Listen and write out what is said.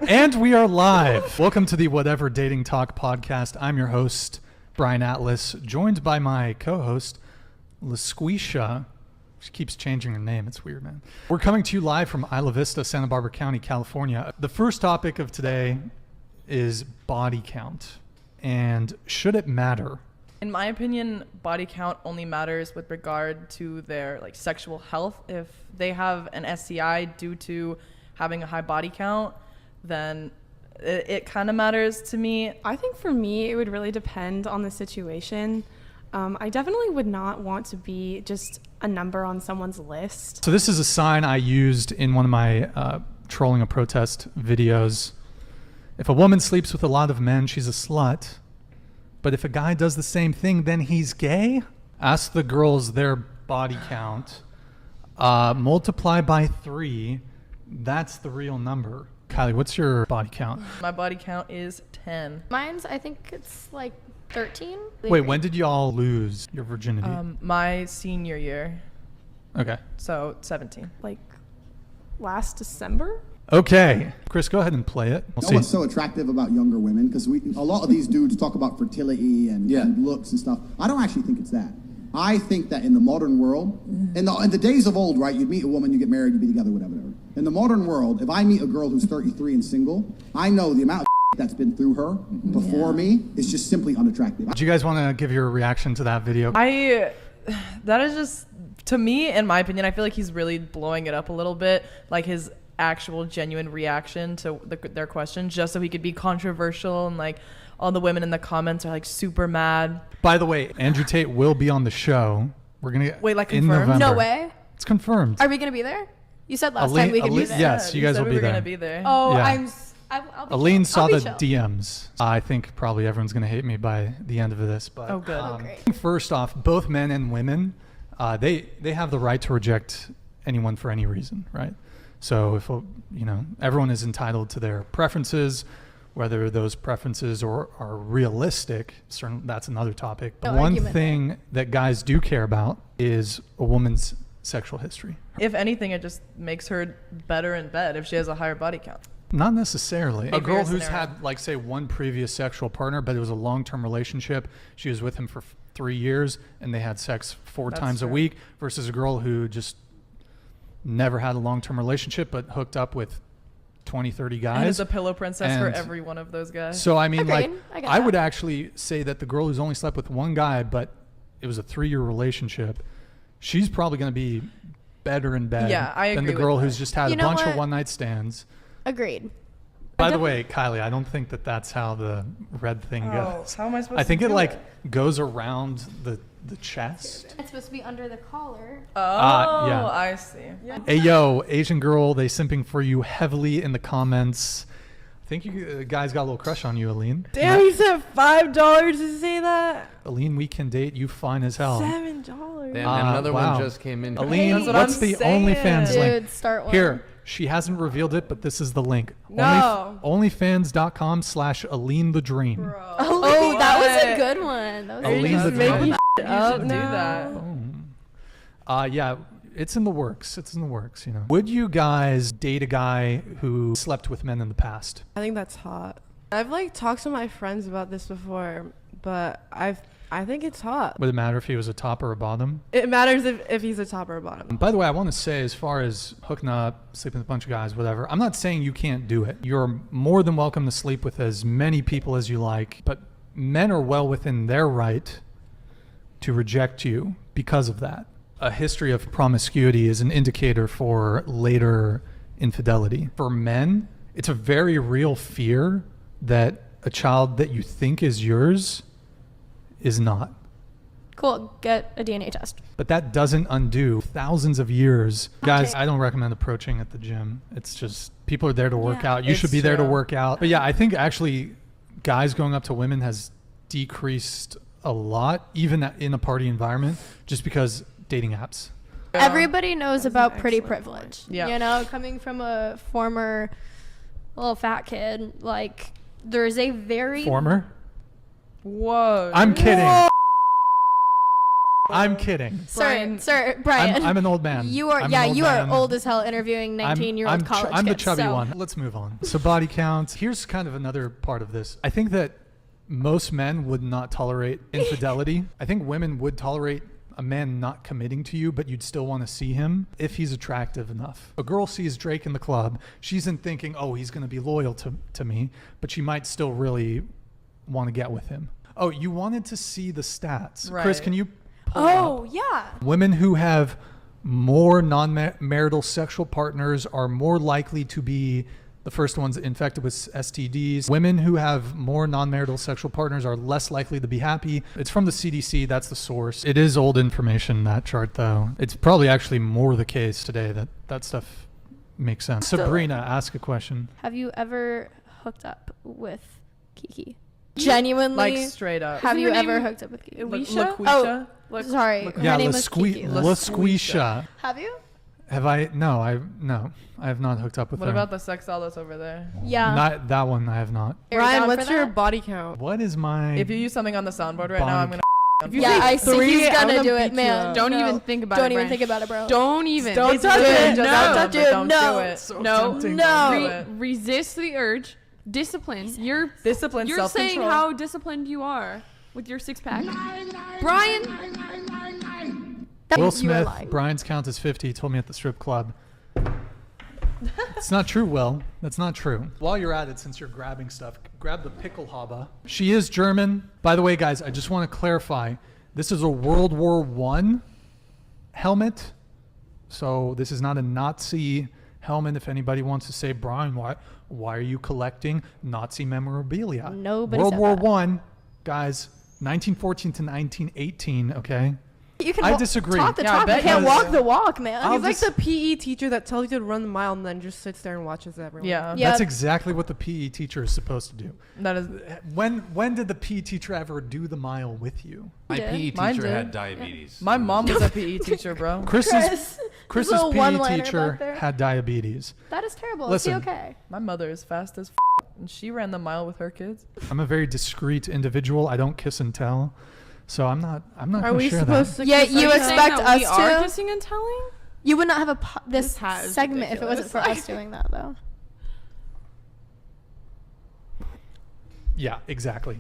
And we are live. Welcome to the Whatever Dating Talk podcast. I'm your host, Brian Atlas, joined by my co-host, LaSquisha. She keeps changing her name. It's weird, man. We're coming to you live from Isla Vista, Santa Barbara County, California. The first topic of today is body count. And should it matter? In my opinion, body count only matters with regard to their sexual health. If they have an STI due to having a high body count, then it kind of matters to me. I think for me, it would really depend on the situation. I definitely would not want to be just a number on someone's list. So this is a sign I used in one of my trolling a protest videos. If a woman sleeps with a lot of men, she's a slut. But if a guy does the same thing, then he's gay? Ask the girls their body count. Multiply by 3. That's the real number. Kylie, what's your body count? My body count is 10. Mine's, I think it's 13. Wait, when did y'all lose your virginity? My senior year. Okay. So 17. Last December? Okay. Chris, go ahead and play it. You know what's so attractive about younger women? Because a lot of these dudes talk about fertility and looks and stuff. I don't actually think it's that. I think that in the modern world, in the days of old, right, you'd meet a woman, you get married, you'd be together, whatever. In the modern world, if I meet a girl who's 33 and single, I know the amount of that's been through her before me is just simply unattractive. Do you guys want to give your reaction to that video? That is just, to me, in my opinion, I feel like he's really blowing it up a little bit. His actual genuine reaction to their question, just so he could be controversial, and all the women in the comments are super mad. By the way, Andrew Tate will be on the show. We're gonna get confirmed? in November. No way. It's confirmed. Are we gonna be there? You said last time we could be there. Yes, you guys will be there. Gonna be there. Oh, Yeah. I'll be Aline chill. saw I'll be the chill. DMs. I think probably everyone's going to hate me by the end of this. But Oh, good. Oh, great. First off, both men and women, they have the right to reject anyone for any reason, right? So if everyone is entitled to their preferences, whether those preferences are realistic, certainly that's another topic. But No one argument thing that guys do care about is a woman's sexual history. If anything, it just makes her better in bed if she has a higher body count. Not necessarily. A girl who's scenario. had, say, one previous sexual partner, but it was a long-term relationship. She was with him for 3 years, and they had sex 4 times a week, versus a girl who just never had a long-term relationship, but hooked up with 20, 30 guys. And is a pillow princess for And every one of those guys. So, I mean, Agreed. I get I that. would actually say that the girl who's only slept with one guy, but it was a 3-year relationship, she's probably going to be better in bed Yeah, I than agree the with girl that. who's just had You a know bunch of what? one-night stands. Agreed. By the way, Kylie, I don't think that's how the red thing goes. How am I supposed I think to it do goes around the chest. It's supposed to be under the collar. Oh, yeah. I see. Yeah. Hey, yo, Asian girl, they simping for you heavily in the comments. I think you guys got a little crush on you, Aline. Damn, he said $5 to say that. Aline, we can date. You fine as hell. $7. Damn, and another wow. one just came in. Aline, That's what what's I'm the saying. OnlyFans Dude, link? start one. Here, she hasn't revealed it, but this is the link. No. OnlyFans.com/Aline the Dream. Bro. Oh, that was a What? good one. That was Aline You're the just making Dream. shit up. Do that. Yeah, it's in the works. It's in the works, Would you guys date a guy who slept with men in the past? I think that's hot. I've talked to my friends about this before, but I think it's hot. Would it matter if he was a top or a bottom? It matters if he's a top or a bottom. By the way, I want to say, as far as hooking up, sleeping with a bunch of guys, whatever, I'm not saying you can't do it. You're more than welcome to sleep with as many people as you like, but men are well within their right to reject you because of that. A history of promiscuity is an indicator for later infidelity. For men, it's a very real fear that a child that you think is yours is not. cool. Get a DNA test. But that doesn't undo thousands of years. Guys, Okay. I don't recommend approaching at the gym. It's just, people are there to work Yeah. out. You It's should be there to true. work out. But yeah, I think actually guys going up to women has decreased a lot, even in a party environment, just because dating apps. Everybody knows That's about an pretty excellent privilege. point. Yeah. Coming from a former little fat kid, there's a very Former? Whoa. I'm kidding. I'm kidding. Brian. Sir, Brian. I'm an old man. You are, I'm yeah, an old you are man. old as hell interviewing 19-year-old college I'm the kids, chubby so. one. Let's move on. So body counts. Here's kind of another part of this. I think that most men would not tolerate infidelity. I think women would tolerate a man not committing to you, but you'd still want to see him if he's attractive enough. A girl sees Drake in the club. She isn't thinking, oh, he's going to be loyal to me, but she might still really want to get with him. Oh, you wanted to see the stats. Right. Chris, can you pull Oh, up? yeah. Women who have more non-marital sexual partners are more likely to be the first ones infected with STDs. Women who have more non-marital sexual partners are less likely to be happy. It's from the CDC. That's the source. It is old information, that chart, though. It's probably actually more the case today that stuff makes sense. Sabrina, ask a question. Have you ever hooked up with Kiki? Genuinely? Like straight up. Have Isn't you her ever name hooked up with Kiki? LaQuisha? Oh, Look- sorry. look- Her Yeah, name was Kiki. LaSquisha. Have you? Have I? No, I have not hooked up with What her. about the sex doll that's over there? Yeah. Not that one. I have not. Are you Ryan, down what's for your that? body count? What is my? If you use something on the soundboard right now, I'm Body gonna. If you Yeah, say I see three, he's I'm gonna do beat it, you man. up. Don't No. even think about it. Don't even Brian. think about it, bro. Don't even. Don't It's touch good. it. No. Don't touch it. Don't Don't do do it. it. So No, tempting. no. Do it. Resist the urge. Discipline. You're Discipline, You're saying self-control. how disciplined you are with your six pack. Brian, That Will you are Smith, lying. Brian's count is 50. He told me at the strip club. It's not true, Will. That's not true. While you're at it, since you're grabbing stuff, grab the pickle haba. She is German. By the way, guys, I just want to clarify. This is a World War I helmet. So this is not a Nazi helmet. If anybody wants to say, Brian, why are you collecting Nazi memorabilia? Nobody World said War that. I, guys, 1914 to 1918, okay? You can I disagree. talk the Yeah, I talk. You bet can't you- walk the walk, man. I'll He's like just- the PE teacher that tells you to run the mile and then just sits there and watches everyone. Yeah. Yeah. That's exactly what the PE teacher is supposed to do. That is. When did the PE teacher ever do the mile with you? My did. PE Mine teacher did. had diabetes. My mom was a PE teacher, bro. Chris's little PE one-liner teacher back there. had diabetes. That is terrible. Listen. Is he okay? My mother is fast as and she ran the mile with her kids. I'm a very discreet individual. I don't kiss and tell, so I'm not. Are going we to share supposed that. to? Yeah, kiss you our saying expect that we us are to? kissing and telling? You would not have this This has segment if it wasn't for ridiculous. us doing that, though. Yeah, exactly.